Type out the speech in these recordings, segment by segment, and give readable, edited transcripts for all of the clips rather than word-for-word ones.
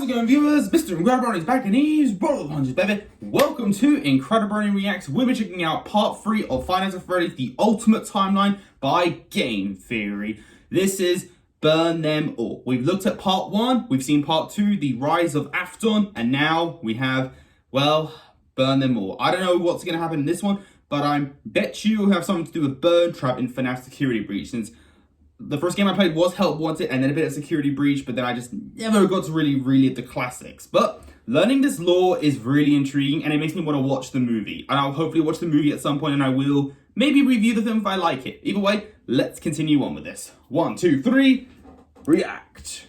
How's it going, viewers? Mr. Incredi-Brony is back and he's roll the punches, baby. Welcome to Incredi-Brony Reacts. We'll be checking out part 3 of Five Nights at Freddy's The Ultimate Timeline by Game Theory. This is Burn Them All. We've looked at part 1, we've seen part 2, The Rise of Afton, and now we have, well, Burn Them All. I don't know what's going to happen in this one, but I bet you will have something to do with Burn Trap in FNAF Security Breach, since the first game I played was Help Wanted and then a bit of Security Breach, but then I just never got to really at the classics. But learning this lore is really intriguing and it makes me want to watch the movie. And I'll hopefully watch the movie at some point and I will maybe review the film if I like it. Either way, let's continue on with this. 1, 2, 3, react.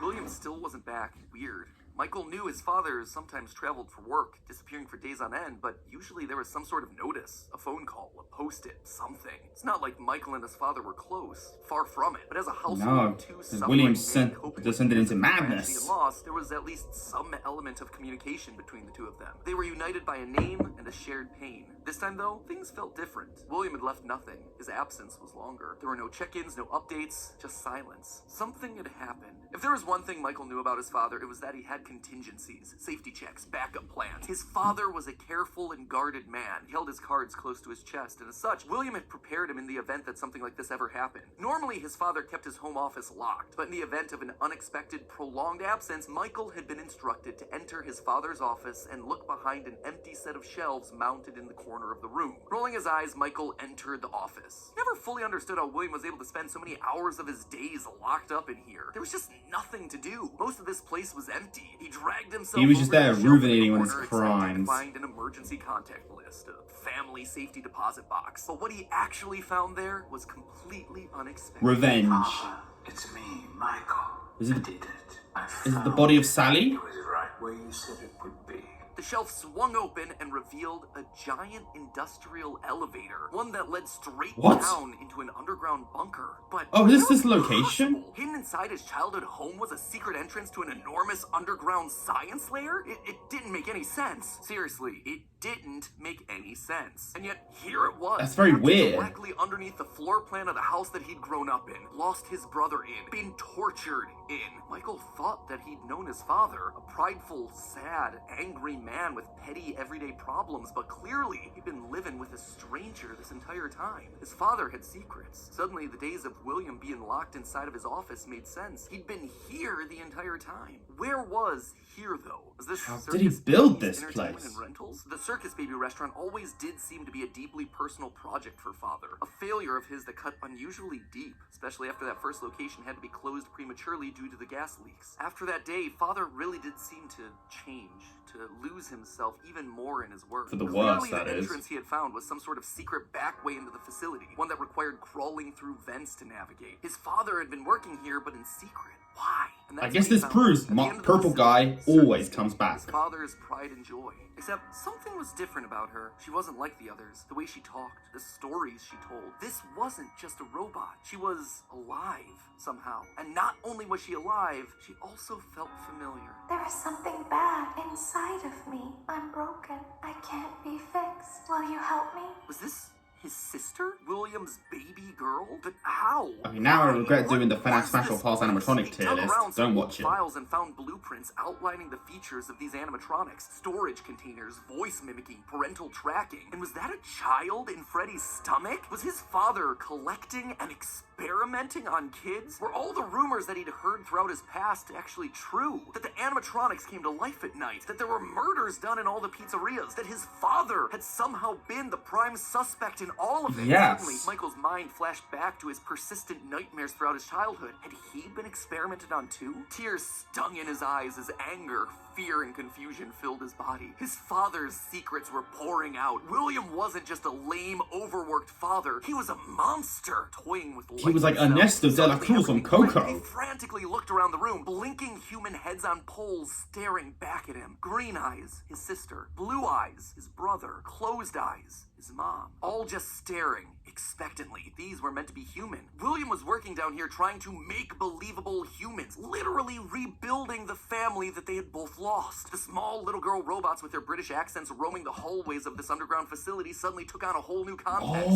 William still wasn't back. Weird. Michael knew his father sometimes traveled for work, disappearing for days on end, but usually there was some sort of notice, a phone call, a post-it, something. It's not like Michael and his father were close, far from it. But as a household of two William descended into madness. And lost, there was at least some element of communication between the two of them. They were united by a name and a shared pain. This time, though, things felt different. William had left nothing. His absence was longer. There were no check-ins, no updates, just silence. Something had happened. If there was one thing Michael knew about his father, it was that he had contingencies, safety checks, backup plans. His father was a careful and guarded man. He held his cards close to his chest, and as such, William had prepared him in the event that something like this ever happened. Normally, his father kept his home office locked, but in the event of an unexpected, prolonged absence, Michael had been instructed to enter his father's office and look behind an empty set of shelves mounted in the corner of the room. Rolling his eyes, Michael entered the office. He never fully understood how William was able to spend so many hours of his days locked up in here. There was just nothing to do. Most of this place was empty. He dragged himself. He was just there ruminating on his to crimes. find an emergency contact list, a family safety deposit box. But what he actually found there was completely unexpected. Revenge. Papa, it's me, Michael. Is it, I did it. is it the body of Sally? It was right where you said it would be. The shelf swung open and revealed a giant industrial elevator, one that led straight down into an underground bunker. But oh, is this location? Possible? Hidden inside his childhood home was a secret entrance to an enormous underground science lair? It didn't make any sense. Seriously, it didn't make any sense. And yet, here it was. That's very weird. Directly underneath the floor plan of the house that he'd grown up in, lost his brother in, been tortured in. Michael thought that he'd known his father, a prideful, sad, angry man with petty, everyday problems, but clearly he'd been living with a stranger this entire time. His father had secrets. Suddenly, the days of William being locked inside of his office made sense. He'd been here the entire time. Where was here, though? Was this How did he build this place? And rentals? The Circus Baby restaurant always did seem to be a deeply personal project for father. A failure of his that cut unusually deep, especially after that first location had to be closed prematurely due to the gas leaks. After that day, father really did seem to change, to lose himself even more in his work. For the worse, Clearly, that the is. entrance he had found was some sort of secret back way into the facility, one that required crawling through vents to navigate. His father had been working here, but in secret. Why? And I guess this found proves at the end of the Purple Guy facility, always comes back. his father's pride and joy. Except something was different about her. She wasn't like the others. The way she talked, the stories she told. This wasn't just a robot. She was alive somehow. And not only was she alive, she also felt familiar. There is something bad inside of me. I'm broken. I can't be fixed. Will you help me? Was this his sister? William's baby girl? But how? Okay, now I Why? regret What doing the FNAF was Smash or this Pass place? animatronic He tier dug list. around some Don't old watch it. files and found blueprints outlining the features of these animatronics. Storage containers, voice mimicking, parental tracking. And was that a child in Freddy's stomach? Was his father collecting and experimenting on kids? Were all the rumors that he'd heard throughout his past actually true? That the animatronics came to life at night? That there were murders done in all the pizzerias? That his father had somehow been the prime suspect in all of it? Yes. Suddenly, Michael's mind flashed back to his persistent nightmares throughout his childhood. Had he been experimented on too? Tears stung in his eyes as anger, fear, and confusion filled his body. His father's secrets were pouring out. William wasn't just a lame, overworked father. He was a monster, toying with life. He was like itself. Ernesto de la Cruz from Coco. He frantically looked around the room, blinking human heads on poles staring back at him. Green eyes, his sister. Blue eyes, his brother. Closed eyes, his mom. All just staring expectantly. These were meant to be human. William was working down here trying to make believable humans, literally rebuilding the family that they had both lost. The small little girl robots with their British accents roaming the hallways of this underground facility suddenly took on a whole new context.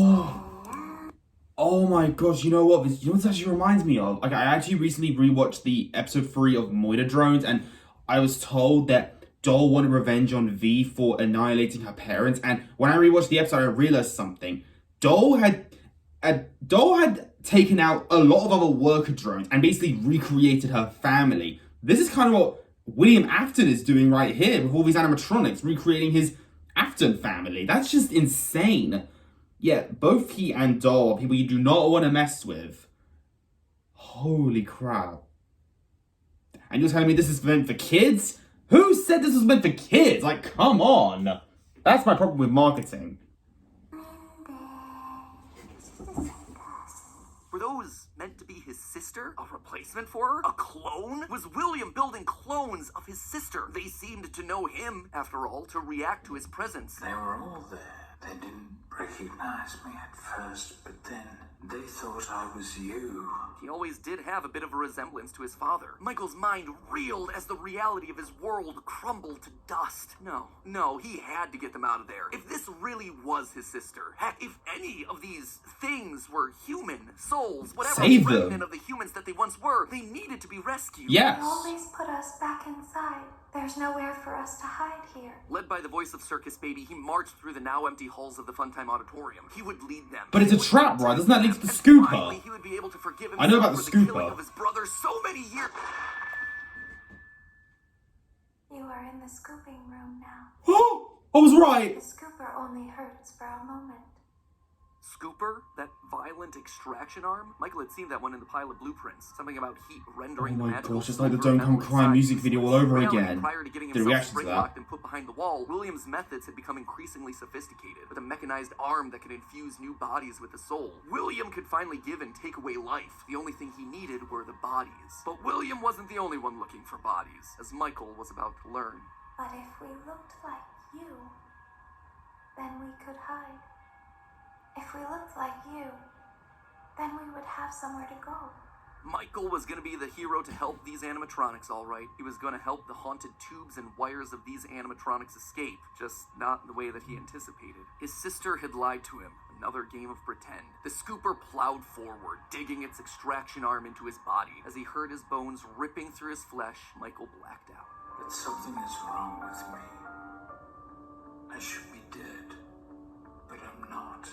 Oh my gosh, you know what? You know what this actually reminds me of? Like, I actually recently rewatched the episode 3 of Moida Drones, and I was told that Doll wanted revenge on V for annihilating her parents. And when I rewatched the episode, I realized something. Doll had taken out a lot of other worker drones and basically recreated her family. This is kind of what William Afton is doing right here with all these animatronics, recreating his Afton family. That's just insane. Yeah, both he and Doll are people you do not want to mess with. Holy crap. And you're telling me this is meant for kids? Who said this was meant for kids? Like, come on. That's my problem with marketing. Were those meant to be his sister? A replacement for her? A clone? Was William building clones of his sister? They seemed to know him, after all, to react to his presence. They were all there. They didn't recognize me at first, but then they thought I was you. He always did have a bit of a resemblance to his father. Michael's mind reeled as the reality of his world crumbled to dust. No, he had to get them out of there. If this really was his sister, heck, if any of these things were human souls, whatever Save them. remnant of the humans that they once were, they needed to be rescued. Yes. You always put us back inside. There's nowhere for us to hide here. Led by the voice of Circus Baby, he marched through the now empty halls of the Funtime Auditorium. He would lead them. But it's a trap, right? Doesn't that link to the scooper? Finally, he would be able to forgive himself I know about the for the killing scooper. of his brother so many years. You are in the scooping room now. Oh, I was right. The scooper only hurts for a moment. Scooper? That violent extraction arm? Michael had seen that one in the pile of blueprints. Something about heat rendering Oh my magical gosh, it's like the silver Don't Come metal Crying inside. music video all over Reality, again. Prior to getting The himself reaction to spring-locked that. and put behind the wall, William's methods had become increasingly sophisticated, with a mechanized arm that could infuse new bodies with the soul. William could finally give and take away life. The only thing he needed were the bodies. But William wasn't the only one looking for bodies, as Michael was about to learn. But if we looked like you, then we could hide. If we looked like you, then we would have somewhere to go. Michael was going to be the hero to help these animatronics, all right. He was going to help the haunted tubes and wires of these animatronics escape, just not the way that he anticipated. His sister had lied to him. Another game of pretend. The scooper plowed forward, digging its extraction arm into his body. As he heard his bones ripping through his flesh, Michael blacked out. But something is wrong with me. I should be dead, but I'm not.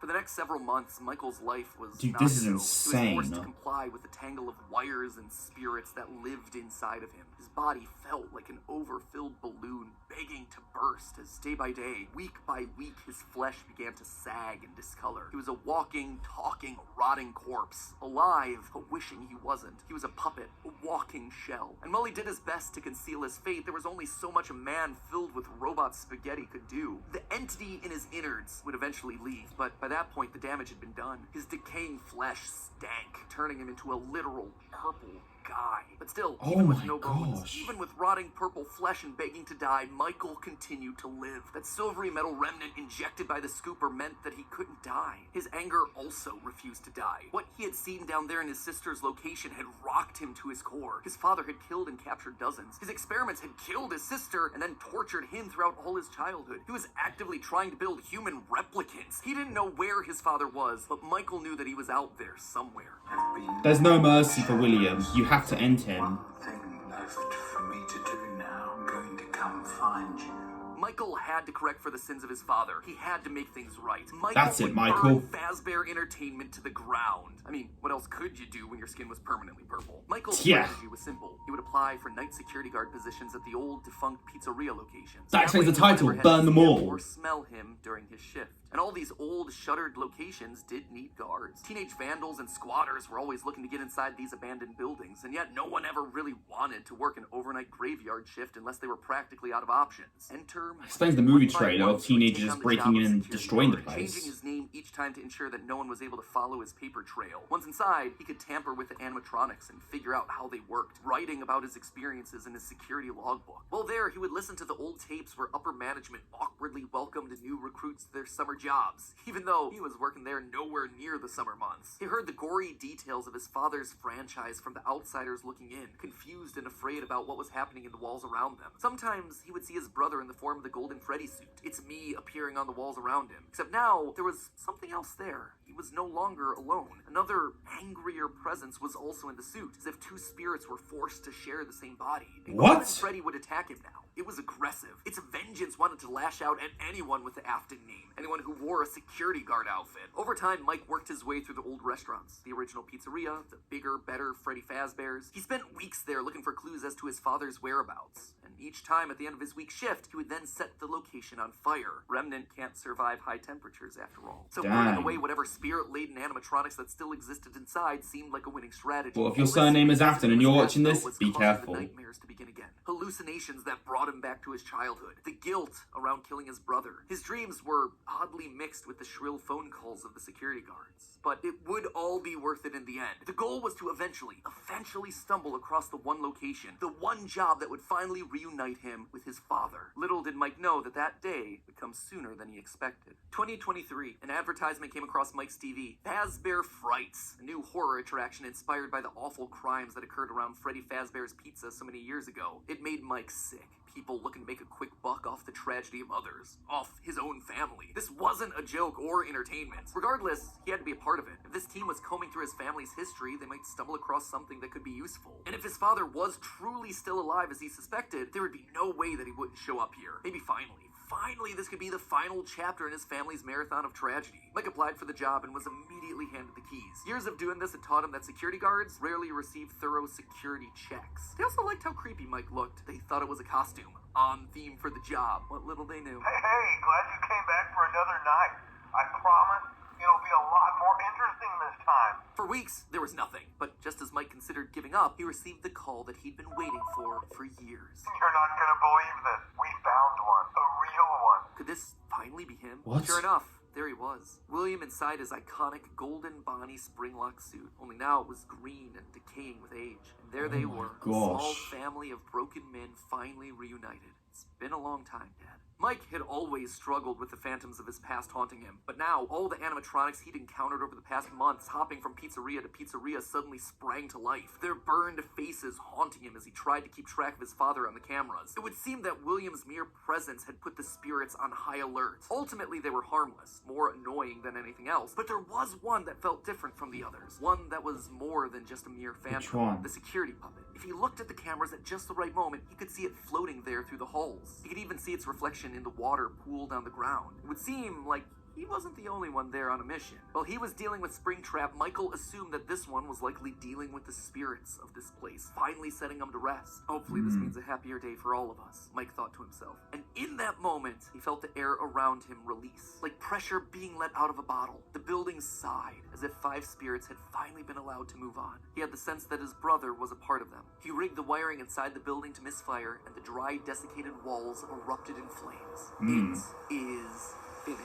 For the next several months, Michael's life was Dude, not this is so. insane. He was forced to comply with the tangle of wires and spirits that lived inside of him. His body felt like an overfilled balloon, begging to burst as day by day, week by week, his flesh began to sag and discolor. He was a walking, talking, rotting corpse, alive, but wishing he wasn't. He was a puppet, a walking shell. And while he did his best to conceal his fate, there was only so much a man filled with robot spaghetti could do. The entity in his innards would eventually leave, but by that point, the damage had been done. His decaying flesh stank, turning him into a literal purple guy. But still, Oh even with my no bones, gosh. even with rotting purple flesh and begging to die, Michael continued to live. That silvery metal remnant injected by the scooper meant that he couldn't die. His anger also refused to die. What he had seen down there in his sister's location had rocked him to his core. His father had killed and captured dozens. His experiments had killed his sister and then tortured him throughout all his childhood. He was actively trying to build human replicants. He didn't know where his father was, but Michael knew that he was out there somewhere. I've been There's no mercy for William. You have to end him. one thing left for me to do now. I'm going to come find you. Michael had to correct for the sins of his father. He had to make things right. That's it, would Michael. burn Fazbear Entertainment to the ground. I mean, what else could you do when your skin was permanently purple? Michael's Yeah. strategy was simple. He would apply for night security guard positions at the old defunct pizzeria locations. That explains way, the no one title, ever had Burn to Them see him All. Or smell him during his shift. And all these old, shuttered locations did need guards. Teenage vandals and squatters were always looking to get inside these abandoned buildings, and yet no one ever really wanted to work an overnight graveyard shift unless they were practically out of options. Enter Explains the movie one by trailer one, of he would take teenagers on the breaking job in of and security destroying the guard, place. changing his name each time to ensure that no one was able to follow his paper trail. Once inside, he could tamper with the animatronics and figure out how they worked, writing about his experiences in his security logbook. While there, he would listen to the old tapes where upper management awkwardly welcomed new recruits to their summer jobs, even though he was working there nowhere near the summer months. He heard the gory details of his father's franchise from the outsiders looking in, confused and afraid about what was happening in the walls around them. Sometimes he would see his brother in the form of the Golden Freddy suit. It's me appearing on the walls around him. Except now, there was something else there. He was no longer alone. Another angrier presence was also in the suit, as if two spirits were forced to share the same body. And What? Golden Freddy would attack him now. It was aggressive. Its vengeance wanted to lash out at anyone with the Afton name, anyone who wore a security guard outfit. Over time, Mike worked his way through the old restaurants, the original pizzeria, the bigger, better Freddy Fazbear's. He spent weeks there looking for clues as to his father's whereabouts. And each time at the end of his week shift, he would then set the location on fire. Remnant can't survive high temperatures after all. So burning away whatever spirit-laden animatronics that still existed inside seemed like a winning strategy. Well, if your surname is Afton and you're watching this, be causing careful. the nightmares to begin again. Hallucinations that brought him back to his childhood. The guilt around killing his brother. His dreams were oddly mixed with the shrill phone calls of the security guards. But it would all be worth it in the end. The goal was to eventually stumble across the one location, the one job that would finally reunite him with his father. Little did Mike know that that day would come sooner than he expected. 2023, an advertisement came across Mike's TV. Fazbear Frights, a new horror attraction inspired by the awful crimes that occurred around Freddy Fazbear's Pizza so many years ago. It made Mike sick. People looking to make a quick buck off the tragedy of others, off his own family. This wasn't a joke or entertainment. Regardless, he had to be a part of it. If this team was combing through his family's history, they might stumble across something that could be useful. And if his father was truly still alive as he suspected, there would be no way that he wouldn't show up here. Maybe Finally, this could be the final chapter in his family's marathon of tragedy. Mike applied for the job and was immediately handed the keys. Years of doing this had taught him that security guards rarely receive thorough security checks. They also liked how creepy Mike looked. They thought it was a costume, on theme for the job. What little they knew. Hey, glad you came back for another night. I promise it'll be a lot more interesting this time. For weeks, there was nothing. But just as Mike considered giving up, he received the call that he'd been waiting for years. You're not gonna believe this. We found one. A real one. Could this finally be him? What? Sure enough, there he was. William inside his iconic golden Bonnie springlock suit. Only now it was green and decaying with age. And there they were. A small family of broken men finally reunited. It's been a long time, Dad. Mike had always struggled with the phantoms of his past haunting him, but now all the animatronics he'd encountered over the past months, hopping from pizzeria to pizzeria, suddenly sprang to life, their burned faces haunting him as he tried to keep track of his father on the cameras. It would seem that William's mere presence had put the spirits on high alert. Ultimately, they were harmless, more annoying than anything else, but there was one that felt different from the others, one that was more than just a mere phantom. Which one? The security puppet. If he looked at the cameras at just the right moment, he could see it floating there through the halls. He could even see its reflection in the water pooled on the ground. It would seem like he wasn't the only one there on a mission. While he was dealing with Springtrap, Michael assumed that this one was likely dealing with the spirits of this place, finally setting them to rest. Hopefully this means a happier day for all of us, Mike thought to himself. And in that moment, he felt the air around him release, like pressure being let out of a bottle. The building sighed, as if 5 spirits had finally been allowed to move on. He had the sense that his brother was a part of them. He rigged the wiring inside the building to misfire, and the dry, desiccated walls erupted in flames. It is finished.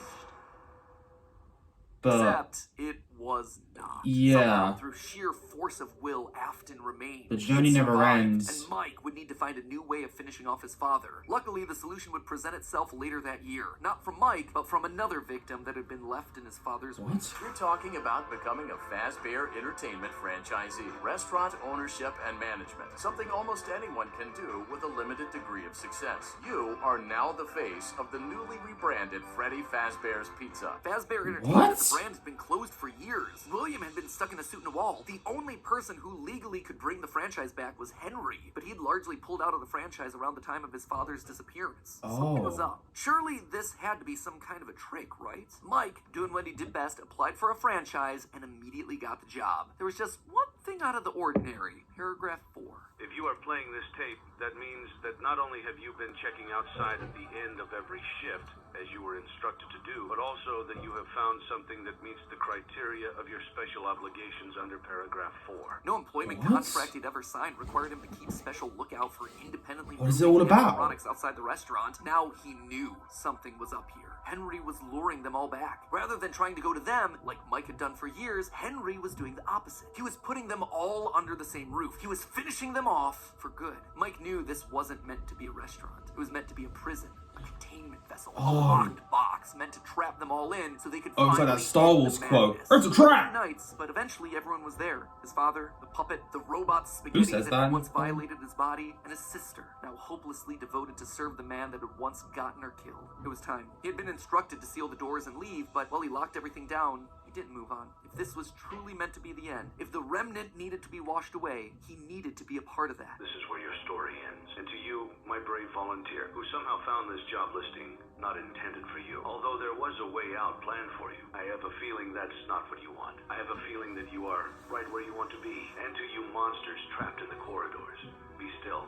Except it was not. Somehow, through sheer force of will, Afton remained. The journey never ends. And Mike would need to find a new way of finishing off his father. Luckily, the solution would present itself later that year. Not from Mike, but from another victim that had been left in his father's wake. You're talking about becoming a Fazbear Entertainment franchisee. Restaurant ownership and management. Something almost anyone can do with a limited degree of success. You are now the face of the newly rebranded Freddy Fazbear's Pizza. Fazbear Entertainment, the brand, had been closed for years. William had been stuck in a suit and a wall. The only person who legally could bring the franchise back was Henry, but he'd largely pulled out of the franchise around the time of his father's disappearance. Something was up. Surely this had to be some kind of a trick, right? Mike, doing what he did best, applied for a franchise and immediately got the job. There was just one thing out of the ordinary. Paragraph 4. If you are playing this tape, that means that not only have you been checking outside at the end of every shift, as you were instructed to do, but also that you have found something that meets the criteria of your special obligations under paragraph 4. No employment contract he'd ever signed required him to keep special lookout for independently What is it all about? products outside the restaurant. Now he knew something was up here. Henry was luring them all back. Rather than trying to go to them, like Mike had done for years, Henry was doing the opposite. He was putting them all under the same roof. He was finishing them off for good. Mike knew this wasn't meant to be a restaurant. It was meant to be a prison. A A containment vessel, a Oh. locked box meant to trap them all in so they could Oh, it's like finally that Star end the Wars quote. madness. It's a trap! Nights, but eventually everyone was there. His father, the puppet, the robot spaghetti says that that? had once violated his body, and his sister, now hopelessly devoted to serve the man that had once gotten her killed. It was time. He had been instructed to seal the doors and leave, but while he locked everything down, he didn't move on. If this was truly meant to be the end, if the remnant needed to be washed away, he needed to be a part of that. This is where your story ends. And to you, my brave volunteer, who somehow found this job listing not intended for you. Although there was a way out planned for you, I have a feeling that's not what you want. I have a feeling that you are right where you want to be. And to you monsters trapped in the corridors, be still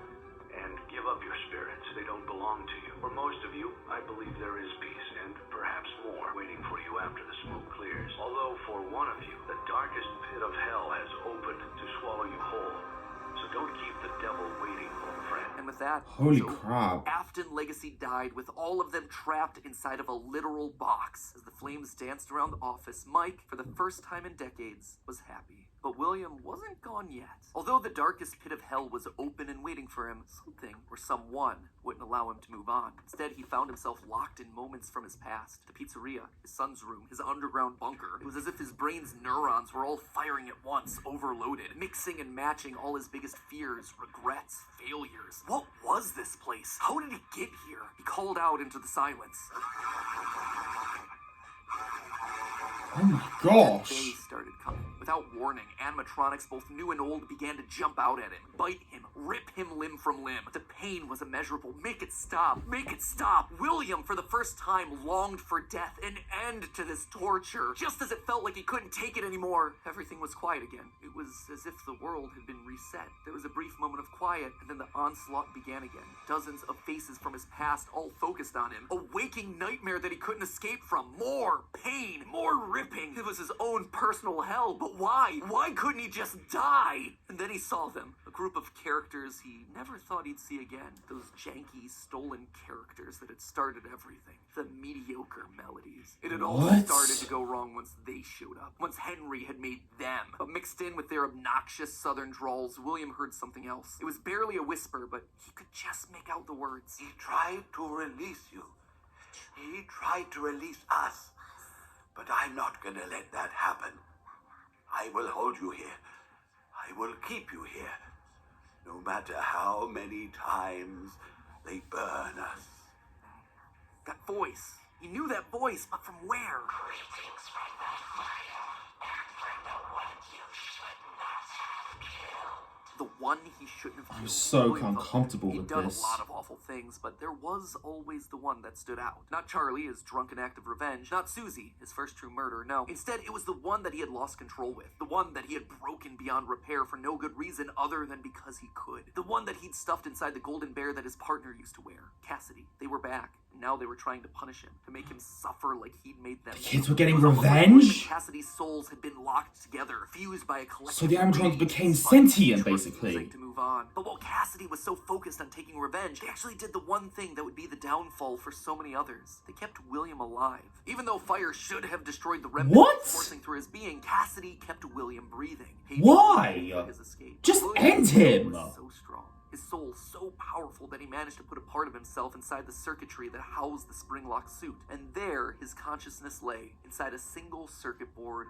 and give up your spirits. They don't belong to you. For most of you, I believe there is peace and perhaps more waiting for you after the smoke clears. Although for one of you, the darkest pit of hell has opened to swallow you whole. So don't keep the devil waiting, old friend. And with that, Holy so crap. Afton Legacy died with all of them trapped inside of a literal box. As the flames danced around the office, Mike, for the first time in decades, was happy. But William wasn't gone yet. Although the darkest pit of hell was open and waiting for him, something or someone wouldn't allow him to move on. Instead, he found himself locked in moments from his past. The pizzeria, his son's room, his underground bunker. It was as if his brain's neurons were all firing at once, overloaded, mixing and matching all his biggest fears, regrets, failures. What was this place? How did he get here? He called out into the silence. Oh my Day gosh. started coming. Without warning, animatronics, both new and old, began to jump out at him, bite him, rip him limb from limb. The pain was immeasurable. Make it stop. Make it stop. William, for the first time, longed for death, an end to this torture. Just as it felt like he couldn't take it anymore, everything was quiet again. It was as if the world had been reset. There was a brief moment of quiet, and then the onslaught began again. Dozens of faces from his past, all focused on him. A waking nightmare that he couldn't escape from. More pain, more ripping. It was his own personal hell, but why? Why couldn't he just die? And then he saw them, a group of characters he never thought he'd see again. Those janky, stolen characters that had started everything. The mediocre melodies. It had all What? started to go wrong once they showed up. Once Henry had made them. But mixed in with their obnoxious southern drawls, William heard something else. It was barely a whisper, but he could just make out the words. He tried to release you. He tried to release us. But I'm not gonna let that happen. I will hold you here. I will keep you here. No matter how many times they burn us. That voice. He knew that voice, but from where? Greetings from the fire, and from the one you should not have killed. The one he shouldn't have killed. I'm so William felt uncomfortable he'd with done this. a lot of awful things, but there was always the one that stood out. Not Charlie, his drunken act of revenge. Not Susie, his first true murder. No. Instead, it was the one that he had lost control with. The one that he had broken beyond repair for no good reason other than because he could. The one that he'd stuffed inside the golden bear that his partner used to wear. Cassidy. They were back. And now they were trying to punish him, to make him suffer like he'd made them. The kids were getting It was almost like revenge? William and Cassidy's souls had been locked together, fused by a collective. So the animatronics rage, became spite, sentient, refusing basically. to move on. But while Cassidy was so focused on taking revenge, they actually did the one thing that would be the downfall for so many others. They kept William alive. Even though fire should have destroyed the remnant What? coursing through his being, Cassidy kept William breathing. Why? For his escape. Just William's end will him. was so strong. His soul so powerful that he managed to put a part of himself inside the circuitry that housed the spring-lock suit. And there, his consciousness lay, inside a single circuit board,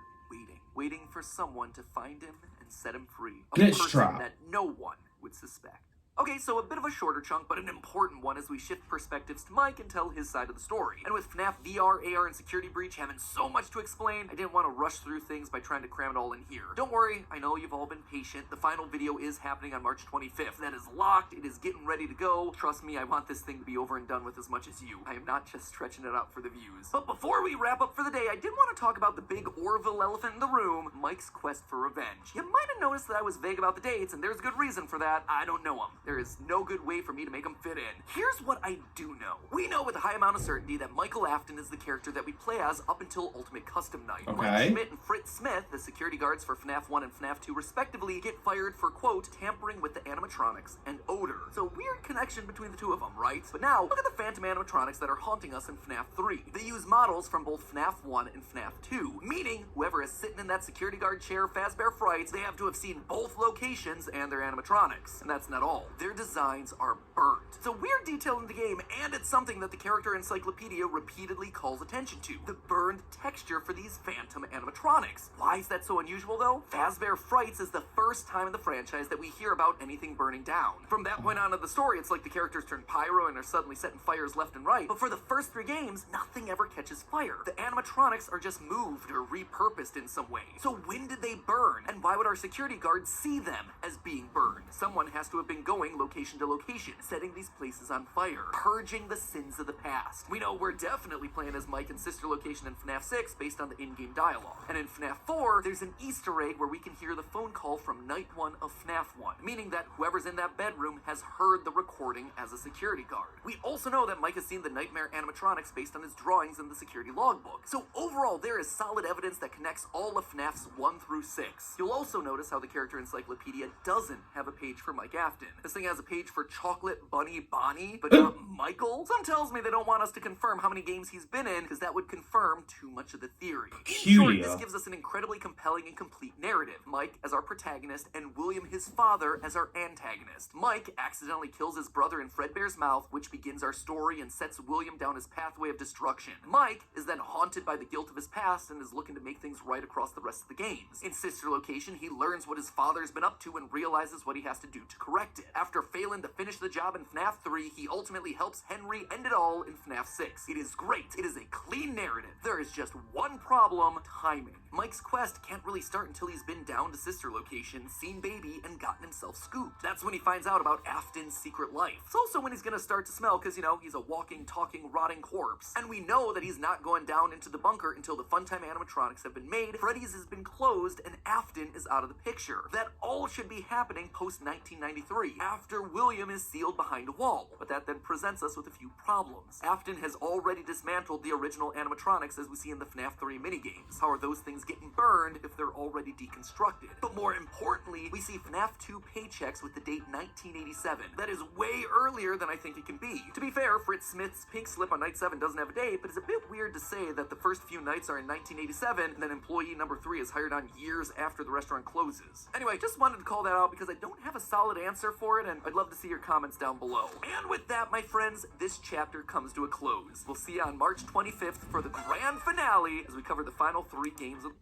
waiting for someone to find him and set him free. A Glitch person trap. that no one would suspect. Okay, so a bit of a shorter chunk, but an important one as we shift perspectives to Mike and tell his side of the story. And with FNAF VR, AR, and Security Breach having so much to explain, I didn't want to rush through things by trying to cram it all in here. Don't worry, I know you've all been patient. The final video is happening on March 25th. That is locked, it is getting ready to go. Trust me, I want this thing to be over and done with as much as you. I am not just stretching it out for the views. But before we wrap up for the day, I did want to talk about the big Orville elephant in the room, Mike's quest for revenge. You might have noticed that I was vague about the dates, and there's good reason for that. I don't know him. There is no good way for me to make them fit in. Here's what I do know. We know with a high amount of certainty that Michael Afton is the character that we play as up until Ultimate Custom Night. Okay. Mike Schmidt and Fritz Smith, the security guards for FNAF 1 and FNAF 2 respectively, get fired for, quote, tampering with the animatronics and odor. So weird connection between the two of them, right? But now, look at the phantom animatronics that are haunting us in FNAF 3. They use models from both FNAF 1 and FNAF 2, meaning whoever is sitting in that security guard chair, Fazbear Frights, they have to have seen both locations and their animatronics. And that's not all. their designs are burnt. It's a weird detail in the game, and it's something that the character encyclopedia repeatedly calls attention to. The burned texture for these phantom animatronics. Why is that so unusual though? Fazbear Frights is the first time in the franchise that we hear about anything burning down. From that point on in the story, it's like the characters turn pyro and are suddenly setting fires left and right. But for the first 3 games, nothing ever catches fire. The animatronics are just moved or repurposed in some way. So when did they burn? And why would our security guards see them as being burned? Someone has to have been going location to location, setting these places on fire, purging the sins of the past. We know we're definitely playing as Mike and Sister Location in FNAF 6 based on the in-game dialogue. And in FNAF 4, there's an Easter egg where we can hear the phone call from Night 1 of FNAF 1, meaning that whoever's in that bedroom has heard the recording as a security guard. We also know that Mike has seen the nightmare animatronics based on his drawings in the security logbook. So overall, there is solid evidence that connects all of FNAFs 1 through 6. You'll also notice how the character encyclopedia doesn't have a page for Mike Afton. This thing has a page for Chocolate Bunny Bonnie, but not Michael. Some tells me they don't want us to confirm how many games he's been in, because that would confirm too much of the theory. In short, this gives us an incredibly compelling and complete narrative. Mike as our protagonist, and William, his father, as our antagonist. Mike accidentally kills his brother in Fredbear's mouth, which begins our story and sets William down his pathway of destruction. Mike is then haunted by the guilt of his past and is looking to make things right across the rest of the games. In Sister Location, he learns what his father's been up to and realizes what he has to do to correct it. After failing to finish the job in FNAF 3, he ultimately helps Henry end it all in FNAF 6. It is great. It is a clean narrative. There is just one problem: timing. Mike's quest can't really start until he's been down to Sister Location, seen Baby, and gotten himself scooped. That's when he finds out about Afton's secret life. It's also when he's gonna start to smell, because, you know, he's a walking, talking, rotting corpse. And we know that he's not going down into the bunker until the Funtime animatronics have been made, Freddy's has been closed, and Afton is out of the picture. That all should be happening post-1993, after William is sealed behind a wall. But that then presents us with a few problems. Afton has already dismantled the original animatronics as we see in the FNAF 3 minigames. How are those things getting burned if they're already deconstructed? But more importantly, we see FNAF 2 paychecks with the date 1987. That is way earlier than I think it can be. To be fair, Fritz Smith's pink slip on night 7 doesn't have a date, but it's a bit weird to say that the first few nights are in 1987 and then employee number 3 is hired on years after the restaurant closes. Anyway, just wanted to call that out because I don't have a solid answer for it, and I'd love to see your comments down below. And with that, my friends, this chapter comes to a close. We'll see you on March 25th for the grand finale as we cover the final 3 games of...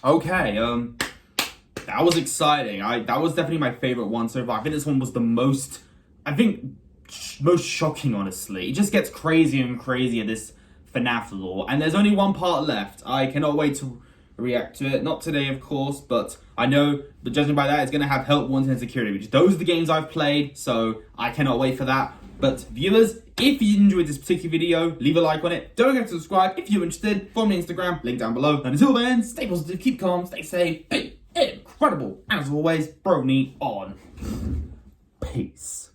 Okay, that was exciting. That was definitely my favorite one so far. I think this one was the most shocking, honestly. It just gets crazier and crazier, this FNAF lore. And there's only one part left. I cannot wait to react to it. Not today, of course, but I know, but judging by that, it's going to have Help Wanted and Security, which those are the games I've played, so I cannot wait for that. But viewers, if you enjoyed this particular video, leave a like on it. Don't forget to subscribe if you're interested. Follow me on Instagram, link down below. And until then, stay positive, keep calm, stay safe, be incredible. As always, Brony on. Peace.